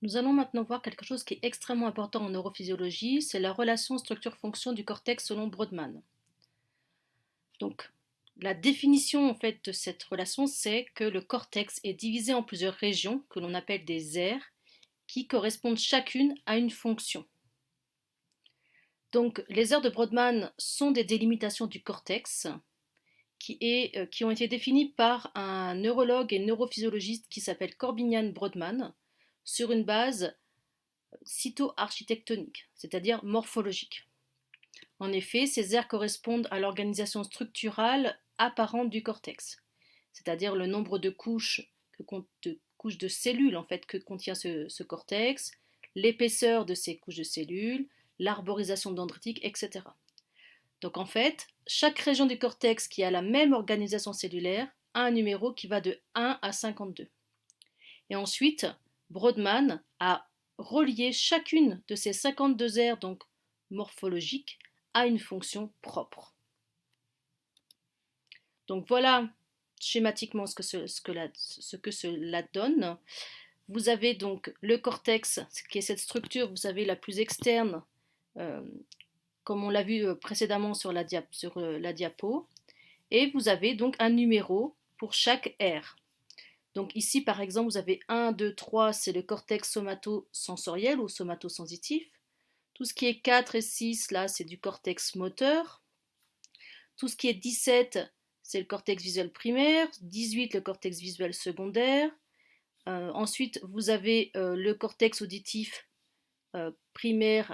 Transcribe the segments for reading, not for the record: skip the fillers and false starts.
Nous allons maintenant voir quelque chose qui est extrêmement important en neurophysiologie, c'est la relation structure-fonction du cortex selon Brodmann. Donc, la définition en fait de cette relation, c'est que le cortex est divisé en plusieurs régions que l'on appelle des aires qui correspondent chacune à une fonction. Donc, les aires de Brodmann sont des délimitations du cortex qui ont été définies par un neurologue et neurophysiologiste qui s'appelle Corbinian Brodmann sur une base cytoarchitectonique, c'est-à-dire morphologique. En effet, ces aires correspondent à l'organisation structurale apparente du cortex, c'est-à-dire le nombre de couches, de cellules en fait, que contient ce cortex, l'épaisseur de ces couches de cellules, l'arborisation dendritique, etc. Donc en fait, chaque région du cortex qui a la même organisation cellulaire a un numéro qui va de 1 à 52. Et ensuite, Brodmann a relié chacune de ces 52 aires donc morphologiques à une fonction propre. Donc voilà schématiquement ce que cela donne. Vous avez donc le cortex, qui est cette structure, vous savez, la plus externe, euh, comme on l'a vu précédemment sur la diapo, et vous avez donc un numéro pour chaque aire. Donc ici, par exemple, vous avez 1, 2, 3, c'est le cortex somatosensoriel ou somatosensitif. Tout ce qui est 4 et 6, là, c'est du cortex moteur. Tout ce qui est 17, c'est le cortex visuel primaire. 18, le cortex visuel secondaire. Ensuite, vous avez le cortex auditif primaire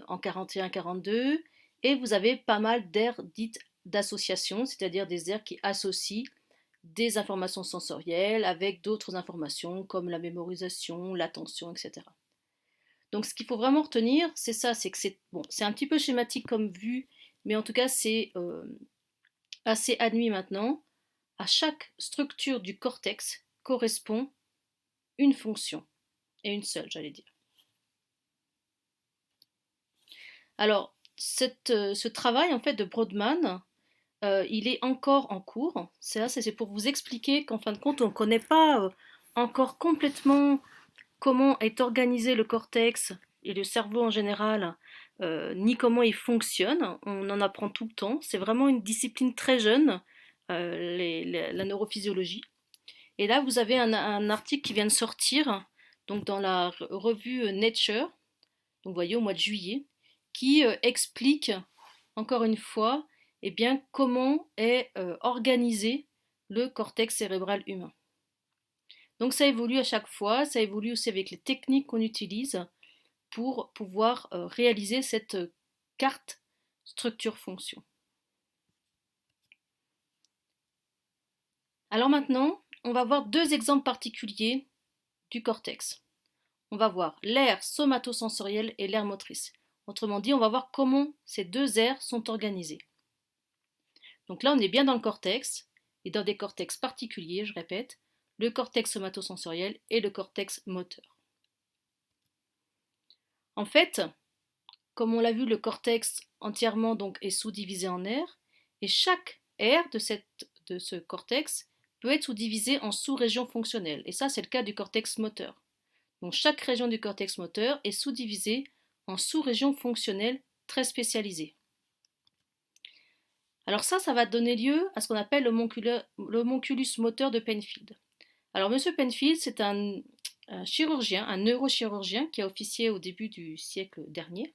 en 41-42. Et vous avez pas mal d'aires dites d'association, c'est-à-dire des aires qui associent des informations sensorielles avec d'autres informations comme la mémorisation, l'attention, etc. Donc ce qu'il faut vraiment retenir, c'est ça, c'est que c'est un petit peu schématique comme vue, mais en tout cas c'est assez admis maintenant. À chaque structure du cortex correspond une fonction, et une seule, j'allais dire. Alors, ce travail en fait de Brodmann, il est encore en cours. C'est pour vous expliquer qu'en fin de compte, on ne connaît pas encore complètement comment est organisé le cortex et le cerveau en général, ni comment il fonctionne. On en apprend tout le temps. C'est vraiment une discipline très jeune, la neurophysiologie. Et là, vous avez un article qui vient de sortir, donc dans la revue Nature, donc vous voyez au mois de juillet, qui explique encore une fois, eh bien, comment est organisé le cortex cérébral humain. Donc ça évolue à chaque fois, ça évolue aussi avec les techniques qu'on utilise pour pouvoir réaliser cette carte structure-fonction. Alors maintenant, on va voir deux exemples particuliers du cortex. On va voir l'aire somatosensorielle et l'aire motrice. Autrement dit, on va voir comment ces deux aires sont organisées. Donc là, on est bien dans le cortex, et dans des cortex particuliers, je répète, le cortex somatosensoriel et le cortex moteur. En fait, comme on l'a vu, le cortex entièrement donc est sous-divisé en aires, et chaque aire de ce cortex peut être sous-divisée en sous-régions fonctionnelles. Et ça, c'est le cas du cortex moteur. Donc chaque région du cortex moteur est sous-divisée en sous-régions fonctionnelles très spécialisées. Alors ça va donner lieu à ce qu'on appelle l'homonculus moteur de Penfield. Alors M. Penfield, c'est un chirurgien, un neurochirurgien qui a officié au début du siècle dernier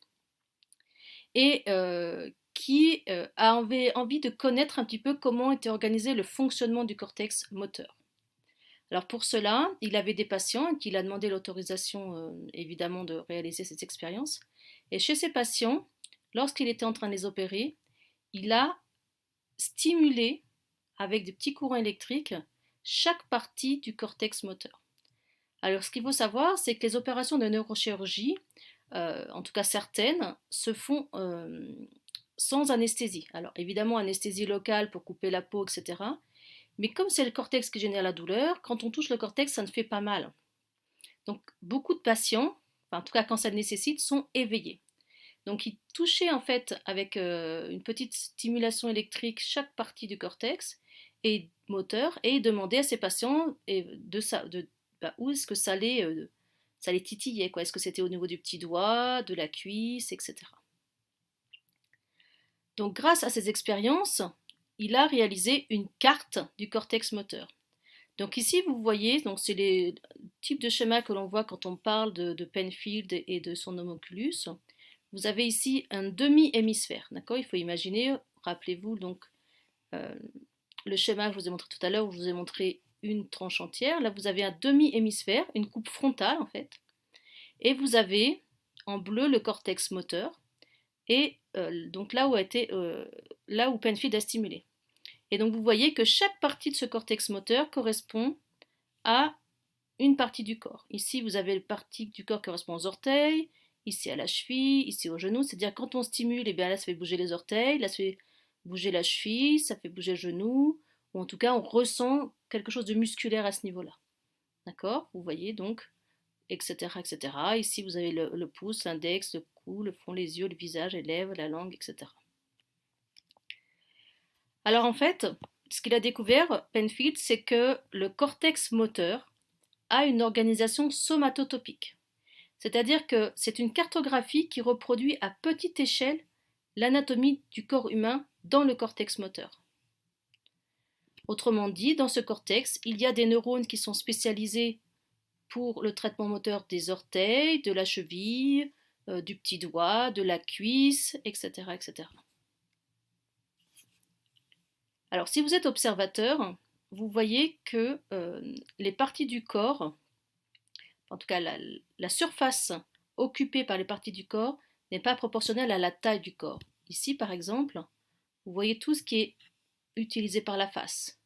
et qui avait envie de connaître un petit peu comment était organisé le fonctionnement du cortex moteur. Alors pour cela, il avait des patients et il a demandé l'autorisation évidemment de réaliser cette expérience. Et chez ces patients, lorsqu'il était en train de les opérer, il a stimulé avec des petits courants électriques chaque partie du cortex moteur. Alors ce qu'il faut savoir, c'est que les opérations de neurochirurgie, en tout cas certaines, se font sans anesthésie. Alors évidemment anesthésie locale pour couper la peau, etc. Mais comme c'est le cortex qui génère la douleur, quand on touche le cortex, ça ne fait pas mal. Donc beaucoup de patients, enfin, en tout cas quand ça le nécessite, sont éveillés. Donc ils touchaient en fait avec une petite stimulation électrique chaque partie du cortex et moteur et demandaient à ces patients où est-ce que ça ça les titillait, quoi. Est-ce que c'était au niveau du petit doigt, de la cuisse, etc. Donc grâce à ces expériences, il a réalisé une carte du cortex moteur. Donc ici, vous voyez, donc c'est les types de schémas que l'on voit quand on parle de Penfield et de son homunculus. Vous avez ici un demi-hémisphère, d'accord? Il faut imaginer, rappelez-vous donc euh, le schéma que je vous ai montré tout à l'heure, où je vous ai montré une tranche entière. Là, vous avez un demi-hémisphère, une coupe frontale en fait. Et vous avez en bleu le cortex moteur, et donc là où Penfield a stimulé. Et donc vous voyez que chaque partie de ce cortex moteur correspond à une partie du corps. Ici, vous avez une partie du corps qui correspond aux orteils, ici à la cheville, ici au genou. C'est-à-dire quand on stimule, et bien là, ça fait bouger les orteils, là, ça fait bouger la cheville, ça fait bouger le genou, ou en tout cas, on ressent quelque chose de musculaire à ce niveau-là. D'accord? Vous voyez donc, etc., etc. Ici, vous avez le pouce, l'index, le cou, le front, les yeux, le visage, les lèvres, la langue, etc. Alors en fait, ce qu'il a découvert, Penfield, c'est que le cortex moteur a une organisation somatotopique. C'est-à-dire que c'est une cartographie qui reproduit à petite échelle l'anatomie du corps humain dans le cortex moteur. Autrement dit, dans ce cortex, il y a des neurones qui sont spécialisés pour le traitement moteur des orteils, de la cheville, du petit doigt, de la cuisse, etc., etc. Alors, si vous êtes observateur, vous voyez que les parties du corps, en tout cas la surface occupée par les parties du corps, n'est pas proportionnelle à la taille du corps. Ici, par exemple, vous voyez tout ce qui est utilisé par la face.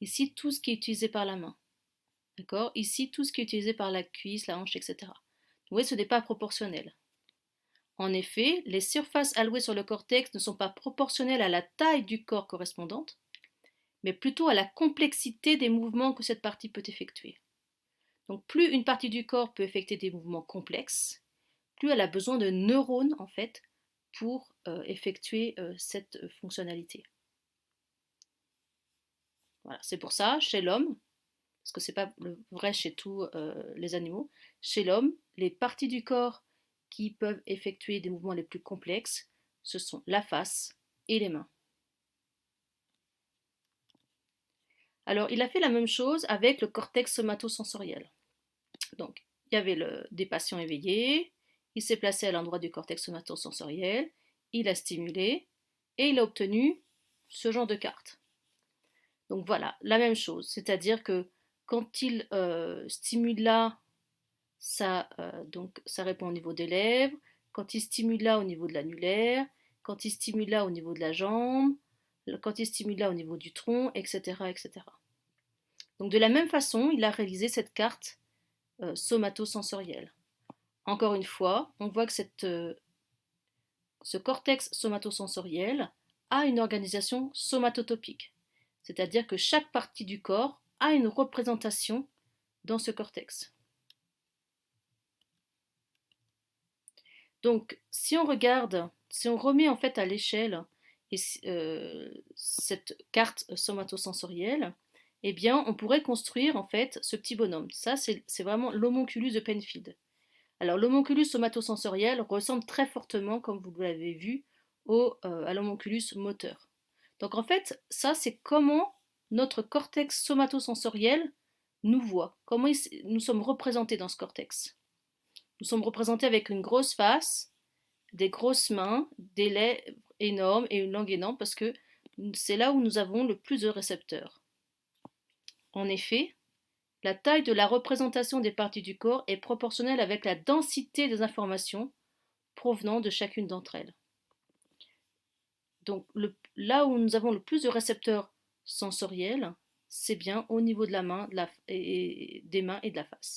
Ici, tout ce qui est utilisé par la main. D'accord? Ici, tout ce qui est utilisé par la cuisse, la hanche, etc. Vous voyez, ce n'est pas proportionnel. En effet, les surfaces allouées sur le cortex ne sont pas proportionnelles à la taille du corps correspondante, mais plutôt à la complexité des mouvements que cette partie peut effectuer. Donc plus une partie du corps peut effectuer des mouvements complexes, plus elle a besoin de neurones en fait pour effectuer cette fonctionnalité. Voilà, c'est pour ça, chez l'homme, parce que ce n'est pas vrai chez tous les animaux, chez l'homme, les parties du corps qui peuvent effectuer des mouvements les plus complexes, ce sont la face et les mains. Alors, il a fait la même chose avec le cortex somatosensoriel. Donc, il y avait des patients éveillés, il s'est placé à l'endroit du cortex somatosensoriel, il a stimulé et il a obtenu ce genre de carte. Donc voilà, la même chose, c'est-à-dire que quand il stimule là, ça répond au niveau des lèvres, quand il stimule là au niveau de l'annulaire, quand il stimule là au niveau de la jambe, quand il stimule là au niveau du tronc, etc., etc. Donc de la même façon, il a réalisé cette carte somatosensorielle. Encore une fois, on voit que ce cortex somatosensoriel a une organisation somatotopique, c'est-à-dire que chaque partie du corps a une représentation dans ce cortex. Donc, si on regarde, si on remet en fait à l'échelle cette carte somatosensorielle, eh bien, on pourrait construire en fait ce petit bonhomme. Ça, c'est vraiment l'homonculus de Penfield. Alors, l'homonculus somatosensoriel ressemble très fortement, comme vous l'avez vu, à l'homonculus moteur. Donc, en fait, ça, c'est comment notre cortex somatosensoriel nous voit, comment nous sommes représentés dans ce cortex. Nous sommes représentés avec une grosse face, des grosses mains, des lèvres énormes et une langue énorme parce que c'est là où nous avons le plus de récepteurs. En effet, la taille de la représentation des parties du corps est proportionnelle avec la densité des informations provenant de chacune d'entre elles. Donc là où nous avons le plus de récepteurs sensoriels, c'est bien au niveau de la main, des mains et de la face.